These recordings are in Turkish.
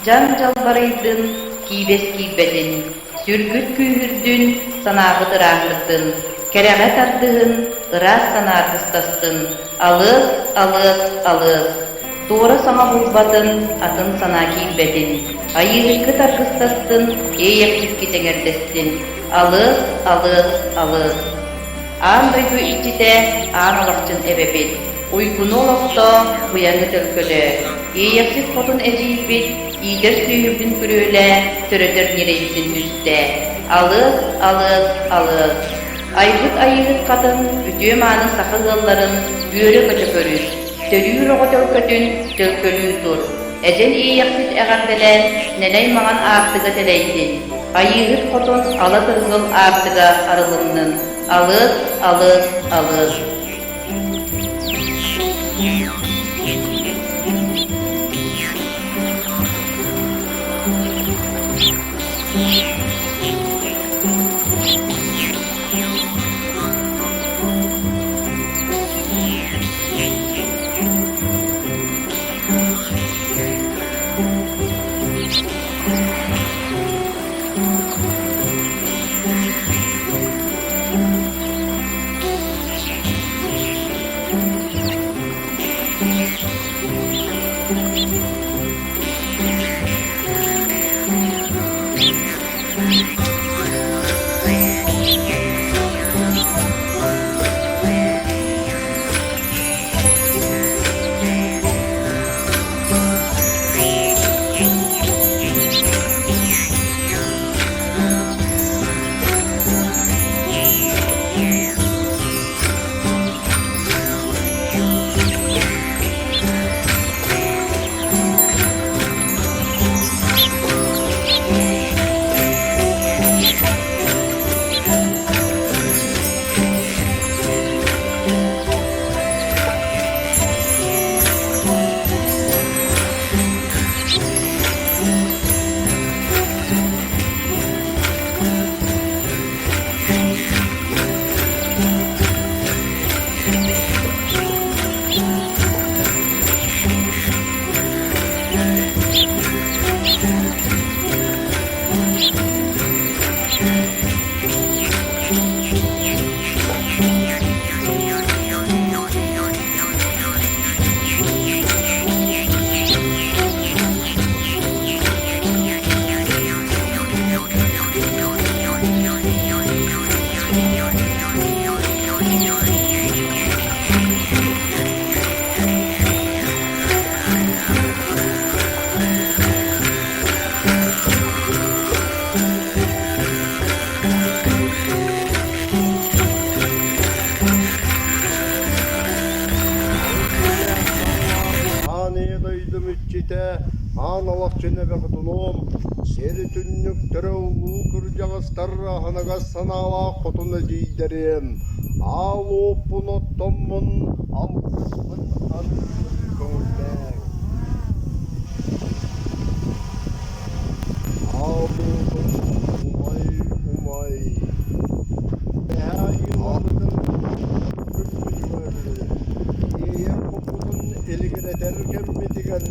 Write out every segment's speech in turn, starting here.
Can jalbarıydın, kiybes kiybedin, sürgüt küyhürdün, sanağıdır ağırdın, kereğe tardığın, ıraz sanağırgıstastın, alız, alız, alız. Doğru sana bulbadın, atın sana kiybedin, ayıgı targıstastın, eyeksiz gidengerdestin, alız, alız, alız. An duygu içide, an alakçın ebebit, uykunu olokta, uyanı tölkölü, eyeksiz kotun ecibit, İder süyürdün pürüyle, törödür nereysin üstte. Alız, alız, alız. Ayıgıt kadın, ütüğüm anı sakızalların, büyörü kötü pörüs. Tölüyü roğu tölkötün, tölkölüyü dur. Ejen iyi yaksit eğardelen, neney mağan artığı teleysin. Ayıgıt kotun, ala tırgıl artığı arılının. Alız, alız, alız. Analak cenebe kutulum, seri tünnük tere ulu kırcağızlar hanagaz sanala kotunu ciyderim. Al opun ottomun, al kısmın arı köğünden. Al umay umay. Beha yıllardın gülmüşmeli. Eğer kokunun eligire derger bitiger.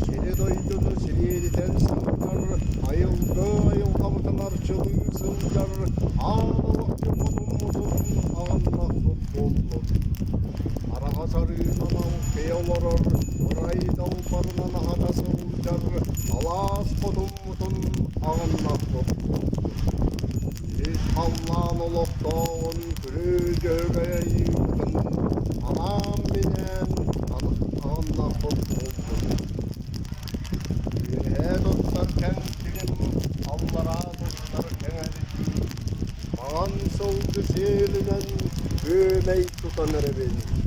Seni doydunu seni editen sınırlar, ayılgamıtan arçılığı sılcar, ağlalıkçı kodumuzun ağanmak tutboldur. Arağa sarıyınan av keyalarır, orayı dalbarınan hadası ulcar, alas kodumuzun ağanmak tutboldur. Biz Allah'ın oluqtağın kürü göğeye yıktın, anam binen ağanmak tutboldur. Dostlarken kilim Allah'a dostlarken erdi. Bağın soldu selinen gömey tutanır beni.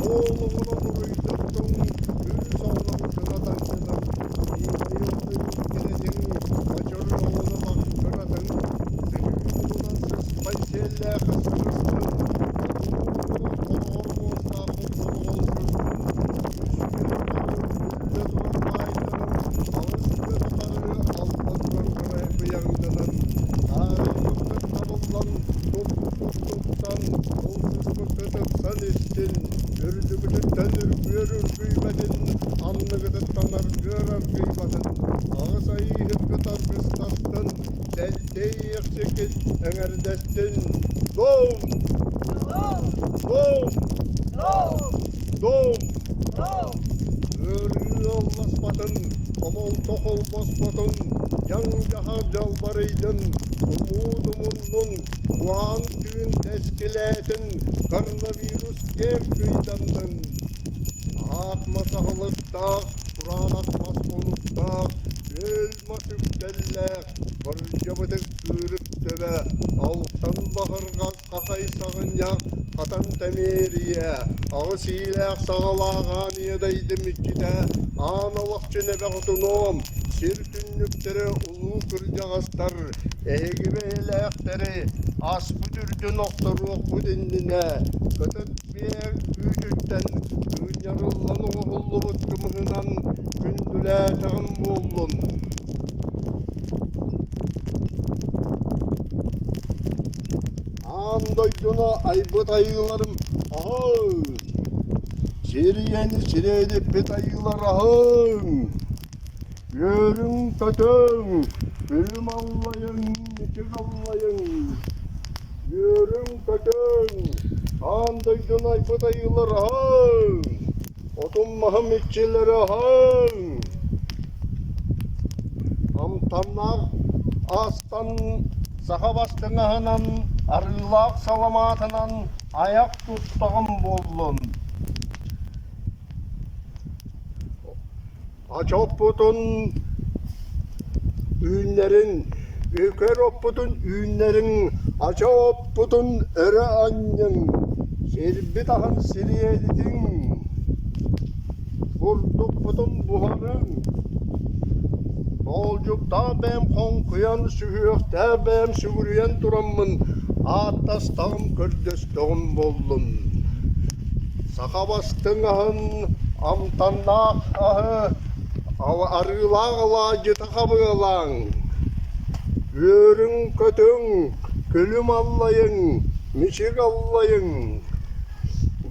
Oğlunu vuruydu görür gıybedin, anlıgıdı tanar görer gıybatın. Ağız ayı hıkkıtar kıstastın, delteyi yekçekit engerdettin. Dom! Dom! Dom! Örgü olmasbatın, omol tokol basbatın, yan jahar jalbarıydın, umudumunun, uğan tüğün teskiletin, koronavirüs gep kıydandın. Atmasa hılıkta, Kur'an atmaz olukta, ölma süptellek, barıcabıdık ürüp töbe, alttan bahırga kakay sağınyak, katan temeriye, ağız ilek sağalağan yedaydım ikkide, analık cünebe kutunum, sirkünlükleri ulu kırcağızlar, eğibi elekleri, as büdürdü noktaru bu dindine, kıtıt bir gücütten, yarıllanı oğullu bıtkımından, gündüle tağım buldun. Andoyduna aybıt ayılarım, ahın. Siriyeni siredip bit ayılar ahın. Yörün kötün, ölüm allayın, nikir allayın. Yörün kötün, andoyduna aybıt ayılar ahın. Otunmahım iççileri ahın. Amtanlar astan sağa bastığınan, arılak salamatından ayak tuttuğum bollun. Açop butun ünlerin, öker oputun ünlerin, açop butun öre anyen, serbi tahan siriyedin, vurduk butun buharın. Olcukta benim konkuyan, sühüyükte benim sügürüyen duramın, atastağım kördöstüğüm bollun. Saka bastın ahın, amtannak ahı, arılağla cıtağa bığılan. Yörün kötün, külüm allayın, mişik allayın.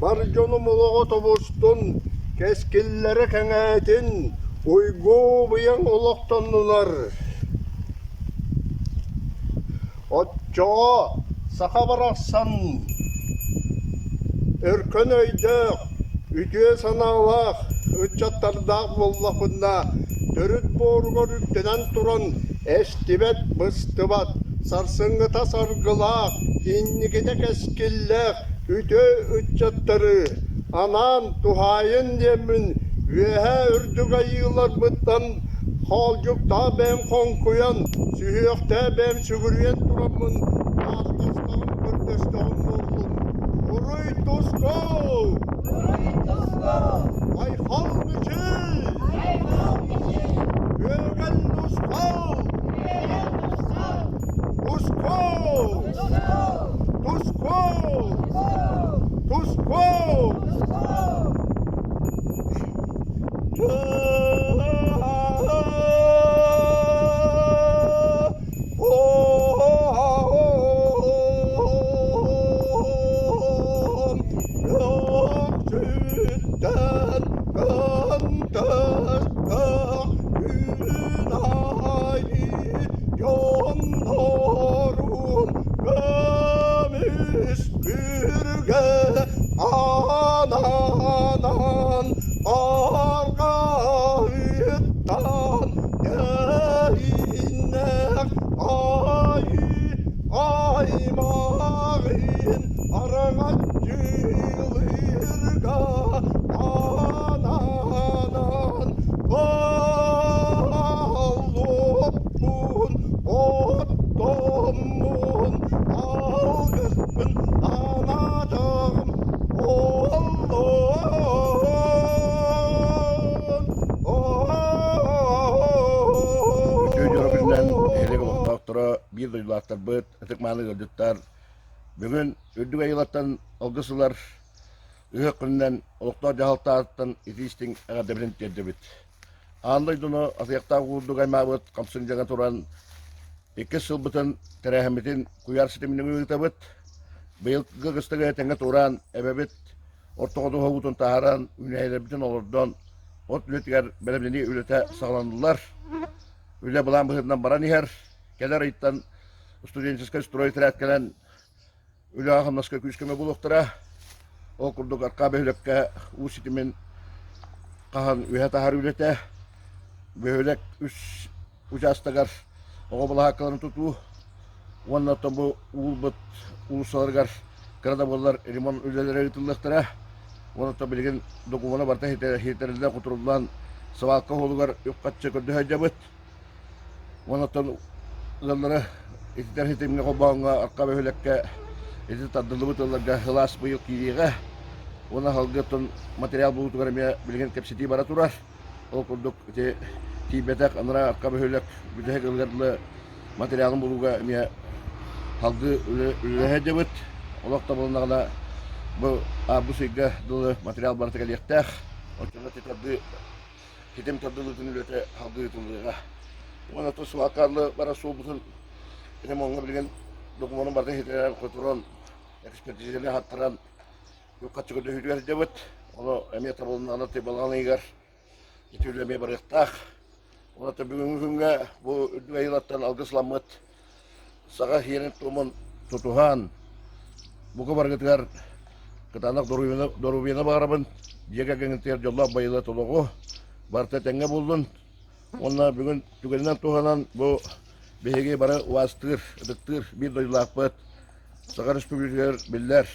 Barconum ulu otobustun, keskilleri kenetin, uygu bıyın uluqtanlılar. Otçoğa saka baraksan, örkön öydük, ütüye sanalak, ütçattardaq bollakında, törüt borgor ükteden turan, estibet bıstıbat, sarsıngıta sargılak, innikide keskillek, ütü ütçattarı, anan tuhayın demin, üyehe ürdük ayılar bıttan, halcukta benim konkuyan, sühüyükte benim sügürüyen duramın, altastağım kırdeştağım oldum. Uruy tusko! Ay halmıcı! Ögen tusko! Tusko! Tusko! Tusko! Ananan argayıttan yayinler aymağın aragacılırga ananan ballupun ottomun algıspın anadağım bir duyulatlar bıt, ıtıkmanı gördükler. Bugün ördük ayılattan olgısılar, Ыһыах күннен олуқтар жаһалтааттан итистиң агадабилин тердебит. Аандойдуну асыяктаа курдук аймаабыт камсын жага туран 2 сылбытын терәһәмитин куяр системинин ыытабыт. Быйылкы кыстыгы теңе туран эбебит Ortoğdu hovutun taharan, üneyler bütün olurdan, ot ületiger belemdeni ülete sağlandılar. Üle bulan bıhırdan baran iher, keler ayıttan studentической строитель әткәлән Ыһыах наска күскеме булуктыра. Ол курдук арка бөһлөккә үс итемен каһан үһә тахар үлете. Бөһлөк үс участагар ого булаккаларын туту. Онна табу улбыт улсаларгар кырада боллар ремонт үлеләре итүлектәре. Оны та билген документны барта хетердә кутырылган савалка холугар юккатчы көрдө хаҗабыт. Оны та галлары итер хитемне кобаңга арка бөһлөккә ити таддылыбыт оларга хылас быйыл кириге. Оны халгытын материал булутугар мен билген кепсети бара турар. Ол курдук тибетак анара арка бөһлөк бүтәһә гылгарлы материалын булуга мен халгы үләһәҗәбыт. Олакта булнагына bu seyga dolu material barı tekrar Ortada tekrar hitem tadılığını ülete halde yutulduğuna. Ona da suakarlı bara soğubutun benim onunla bilgen dokumanın barı hitem koturan ekspertizeleri hattıran yok kaçı gördüğü hüdüver cevit. Onu emniyet tabanından anlatı balağına yigar. Yetülemeye barıqtaq. Ona da bugünkünge bu üdüve yılattan algıslanmat. Sağa hiyenin tuğumun tutuhan. Bu kabar getirer Ketanak dorubiyana bağırabın, jega gengter jolla bayıla toloğu, barta tenge buldun. Ona bugün tükeninden tuhanan bu behege bara vastır, dıktır, bir doyulakpıt. Sakar Respublikalar biller,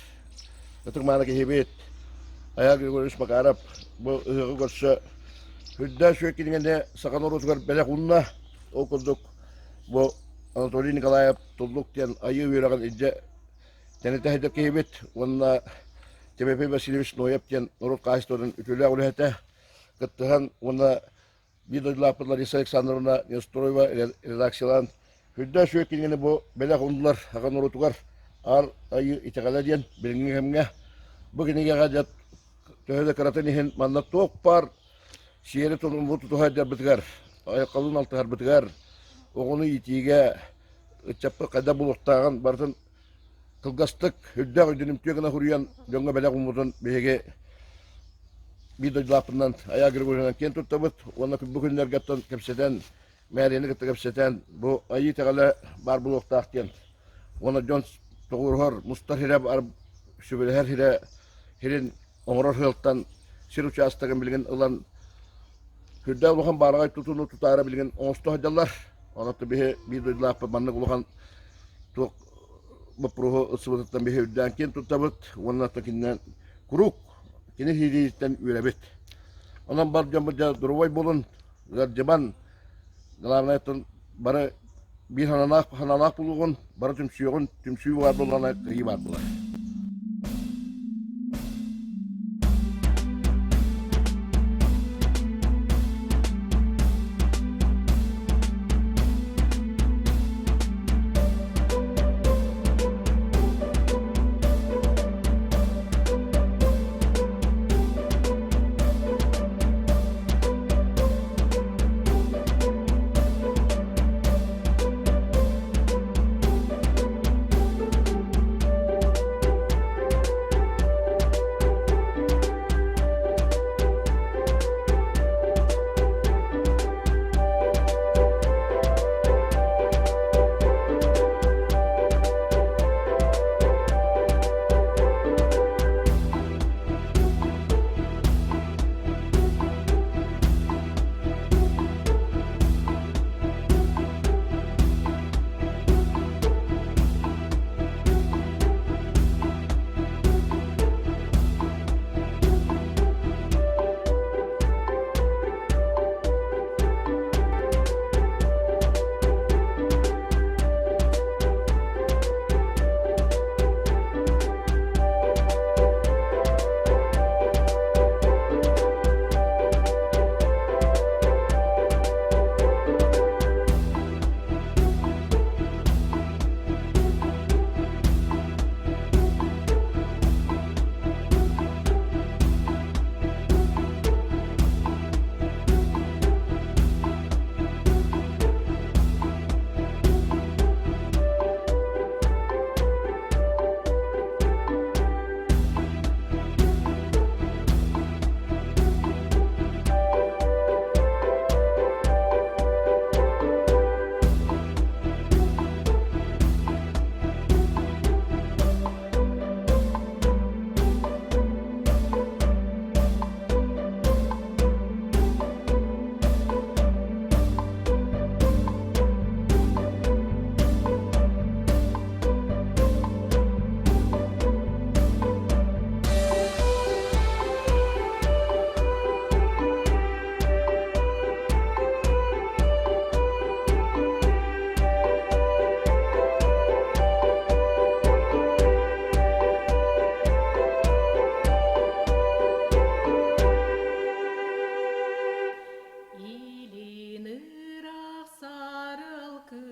ketuk mana kehebet. Ayak görüş bakarap, bu ıhı görse. Hüdda şökilingende sakan oruzgar belek unna, okuduk. Bu Anatoly Nikolayev tulluk diyen ayı üyeragan ince. Tenete hedef kehebet, ona TBP Vasilyevich Noyap'ten Norut Kahistor'un ütülüğe ulehete kıttıhan ona bir doyulapırlar İsa Aleksandrovna Nestorova redaksiyalan hüdda şökilingene bu belek undular hakan Norutugar ar ayı itekala diyen bilgin hemge bugün gajat töhede karatın ihin manna tok par şiiri tonun bu tutuha der bitgar ayakalın altıgar bitgar oğunu itiğe ıçapı kada buluktağın bartın Kılgastık, hüdda ödünüm tüyegine huruyan, jonga belak umudun behege bir doyulapından ayağa girgülünen ken tuttabıt, ona bugünler gattan kepseten, märiyeni gatta kepseten, bu ayı tegale bar buluktağken, ona jon toğurhar, mustar hire bar, şübeli her hire, hirin oңорор hılttan, sir uçastagın bilgin ılan, hüdda uluğan baragay tutunu tutara bilgin oңostu hacallar, ona da bir doyulapı manlık uluğan, bu proho ısıvıtıktan bir hüddan ken tutabıt, onunla takinden kuruk, kene hidiyitten ürebet. Ondan bar jambıca duruvay bolun, garjaban, galarnaytın bara bir hananak buluğun, bara tümsüyü var bulana kıyı var bular.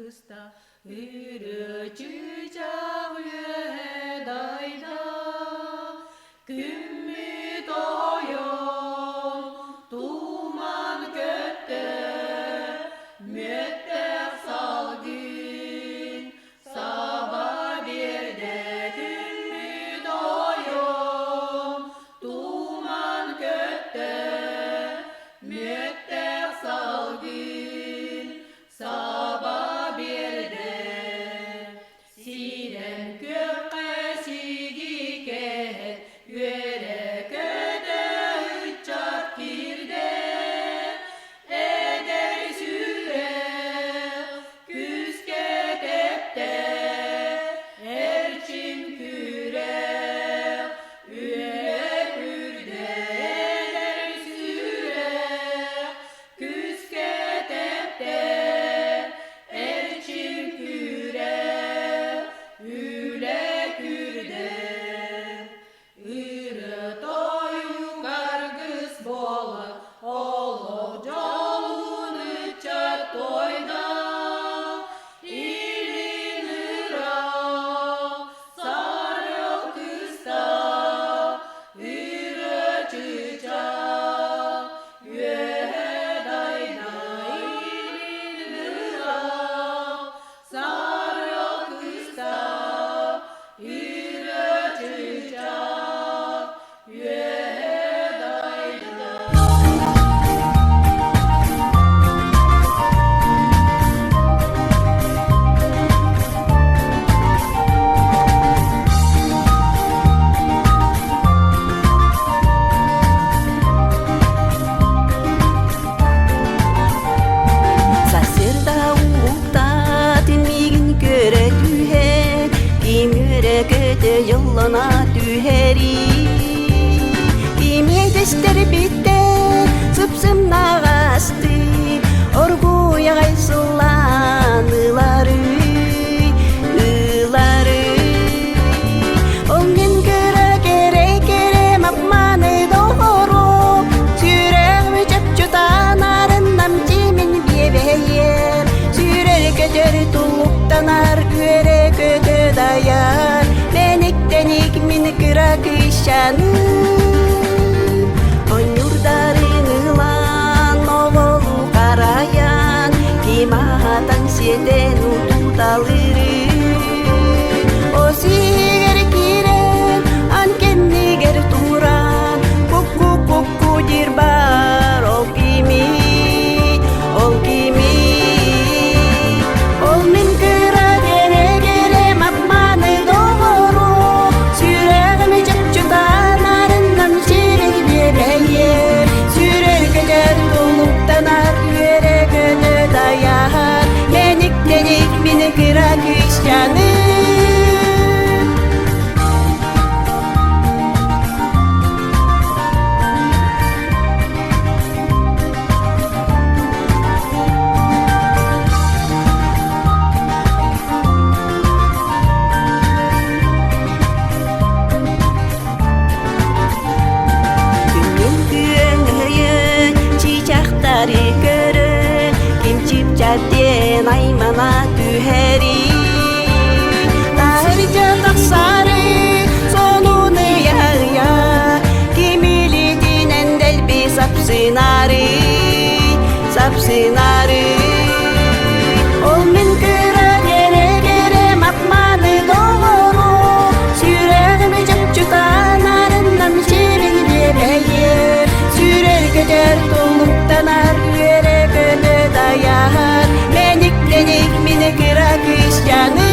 kargısta Ürü çiçek üyedayda Kümmü doyum Duman kötte Müette salgın Sabah bir de kümmü doyum Duman kötte Müette salgın Sabah bir de Siren kökke sigiket Yöre köde uçak girde Eder süre küske tepte Erçin küre Üye kürde Eder süre küske tepte Erçin küre Üle kürde Ürü toyu kargız bola Olo jolun içe toyda İlin ıra sarı kısta Ürü çiçek Üyedayda İlin ıra sarı kısta Ürü çiçek Üyedayda Sasırda uğukta dinmigin göre tühe Kim yüre kötü yıllana tüheri Kim yediştir bitti Sıpsım nağastı Orguya gaysılanıları Ongen göre kere mapmanı doğru Sürek çöp çutan arınam cimin bebeğer Sürer kötür tuluktanar üere kötü dayar Denik min kırak işanı Onyurdarın lan oğlu karayan Kimatan seden ututalırı O siger kiren anken niger turan Kuku dirbar ol kimi Ol min kıra gere mapmanı doğru Sürer çöp çutan arından şirin bebeğer Sürer köder doluktanar üere kötü dayar Denik min kıra kışyanı Cadden aymana tüheri Tarca taksarı sonunu yarya Kimili dinen delbi sapsınarı Ol min kıra gere mapmanı doğru Sürer çöp çutan arından şirin bebeğer Sürer köder doluktanar üere kötü dayar Denik min kıra kışyanı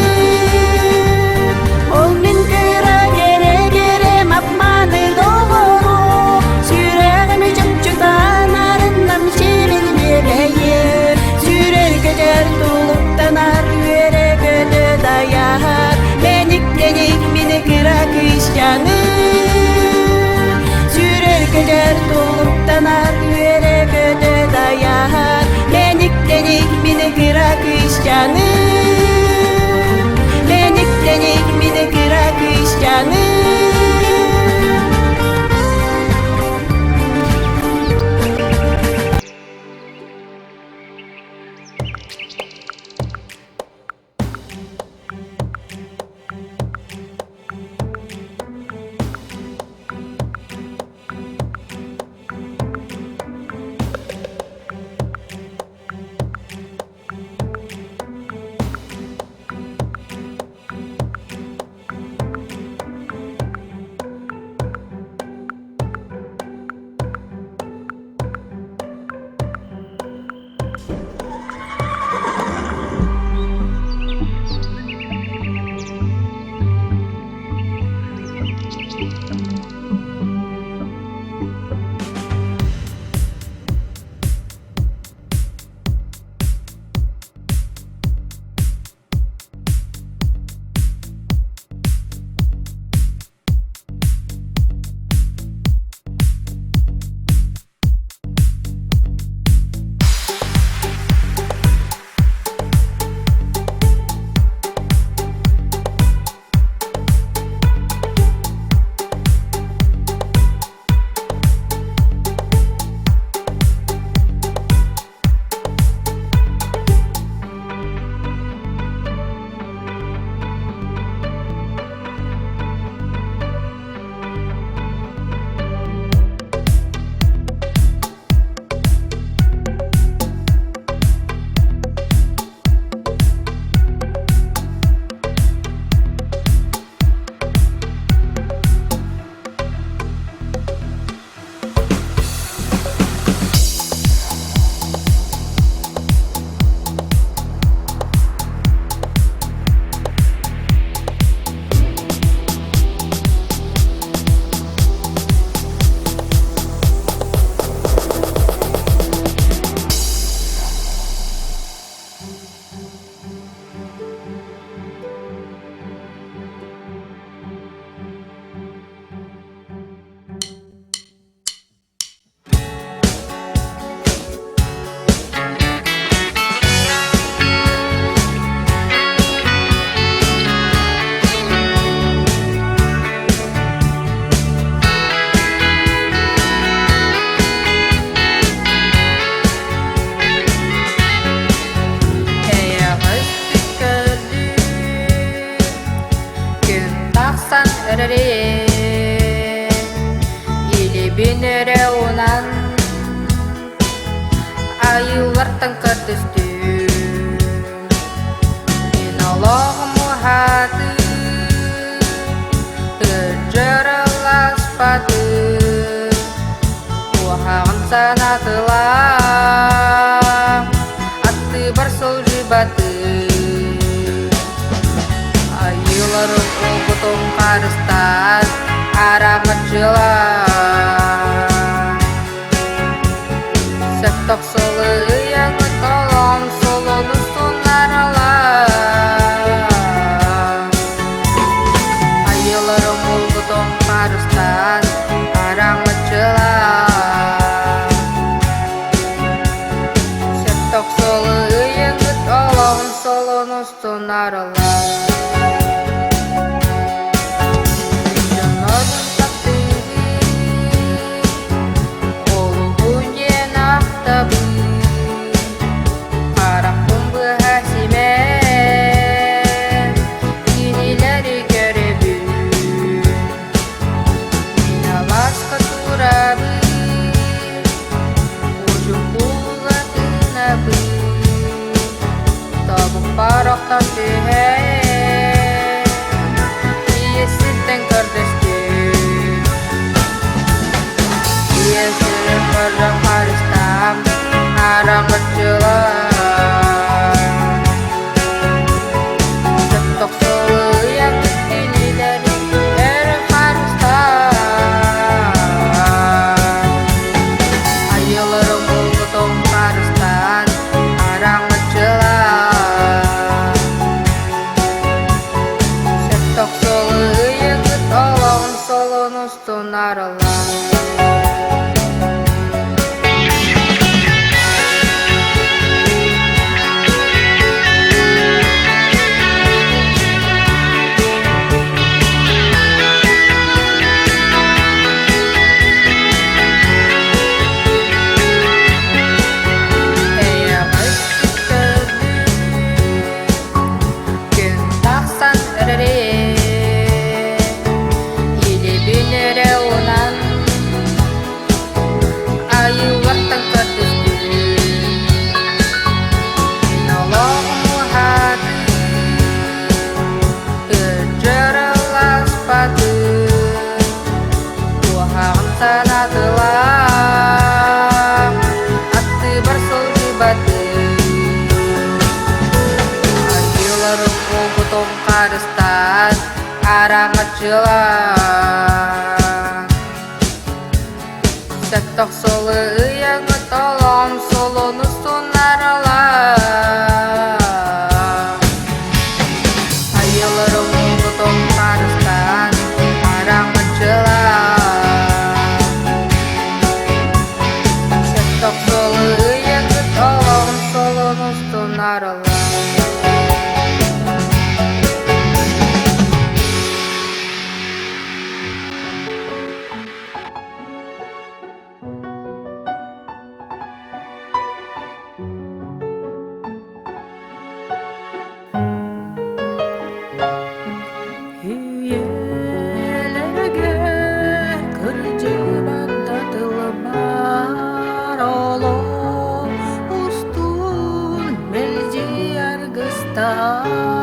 Ol min kıra gere mapmanı doğru Sürer çöp çutan arından şirin bebeğer Sürer köder tuluktanar üere kötü dayar Denik min kıra kışyanı Sürer köder tuluktanar üere kötü dayar Denik min kıra kışyanı Denik min kıra kışyanı tengker düstü Inologmu hati Terjerelas padu Uhakan sana telah Ati bersulji batu Ayu larut ugutung karistan Arah menjelang Setok solo yang tolong solo nustun naralah Ayo lerung ugutung karistan Arah menjelang Setok solo yang tolong solo nustun naralah Parok tapi hei Iya sinteng kerdesti Iya sering perdam haris tam Arang berjelang Setok solo yang ini dari era haris tam Ayo lerung gotong haris tam Arang berjelang Tok solo yang ketolong solo nustun naralah sana telah Ati bersulji batu Ayo larung ugutung karistan Arah menjelang Setok solo yang ngetolong solo nustun naralah Ayo larung ugutung karistan Arah menjelang Tok solo yang ketolong solo nustun naralah Ustun meljiar gestar